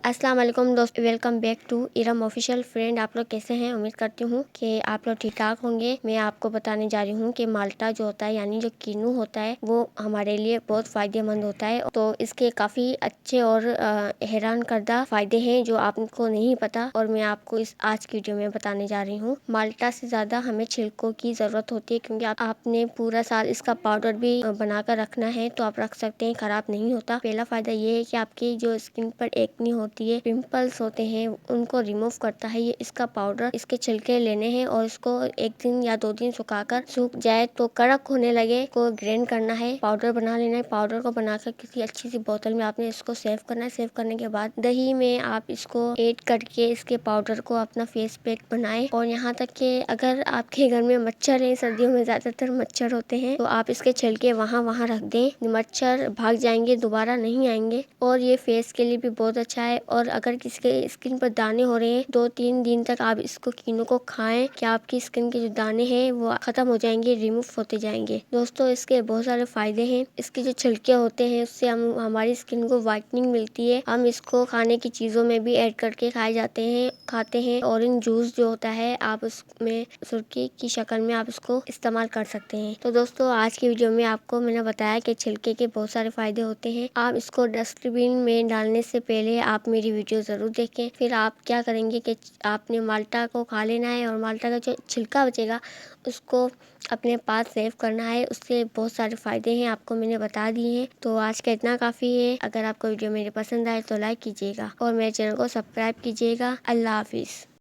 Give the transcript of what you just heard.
अस्सलाम वालेकुम दोस्त, welcome back to Iram official friend. आप लोग कैसे हैं? उम्मीद करती हूँ कि आप लोग ठीक ठाक होंगे। मैं आपको बताने जा रही हूँ कि माल्टा जो होता है यानी जो कीनू होता है वो हमारे लिए बहुत फ़ायदेमंद होता है। तो इसके काफ़ी अच्छे और हैरान करदा फ़ायदे हैं जो आपको नहीं पता, और मैं आपको इस आज की वीडियो में बताने जा रही हूँ। माल्टा से ज़्यादा हमें छिलकों की ज़रूरत होती है, क्योंकि आपने पूरा साल इसका पाउडर भी बनाकर रखना है तो आप रख सकते हैं, ख़राब नहीं होता। पहला फ़ायदा ये है कि आपकी जो स्किन पर एक्ने होती है, पिंपल्स होते हैं, उनको रिमूव करता है ये इसका पाउडर। इसके छिलके लेने हैं और इसको 1 दिन या 2 दिन सुखाकर सूख जाए तो कड़क होने लगे को ग्राइंड करना है, पाउडर बना लेना है। पाउडर को बनाकर किसी अच्छी सी बोतल में आपने इसको सेव करना है। सेव करने के बाद दही में आप इसको ऐड करके इसके पाउडर को अपना फेस पैक बनाए। और यहाँ तक कि अगर आपके घर में मच्छर है, सर्दियों में ज्यादातर मच्छर होते हैं, तो आप इसके छिलके वहाँ रख दें, मच्छर भाग जाएंगे, दोबारा नहीं आएंगे। और ये फेस के लिए भी बहुत अच्छा है। और अगर किसी के स्किन पर दाने हो रहे हैं, 2-3 दिन तक आप इसको कीनू को खाएं कि आपकी स्किन के जो दाने हैं वो खत्म हो जाएंगे, रिमूव होते जाएंगे। दोस्तों, इसके बहुत सारे फायदे हैं। इसके जो छिलके होते हैं उससे हमारी स्किन को वाइटनिंग मिलती है। हम इसको खाने की चीजों में भी ऐड करके खाते हैं। ऑरेंज जूस जो होता है, आप उसमें सुर्खी की शक्ल में आप उसको इस्तेमाल कर सकते हैं। तो दोस्तों, आज की वीडियो में आपको मैंने बताया कि छिलके के बहुत सारे फायदे होते हैं। आप इसको डस्टबिन में डालने से पहले आप मेरी वीडियो ज़रूर देखें। फिर आप क्या करेंगे कि आपने माल्टा को खा लेना है और माल्टा का जो छिलका बचेगा उसको अपने पास सेव करना है। उससे बहुत सारे फ़ायदे हैं, आपको मैंने बता दिए हैं। तो आज का इतना काफ़ी है। अगर आपको वीडियो मेरे पसंद आए तो लाइक कीजिएगा और मेरे चैनल को सब्सक्राइब कीजिएगा। अल्लाह हाफिज़।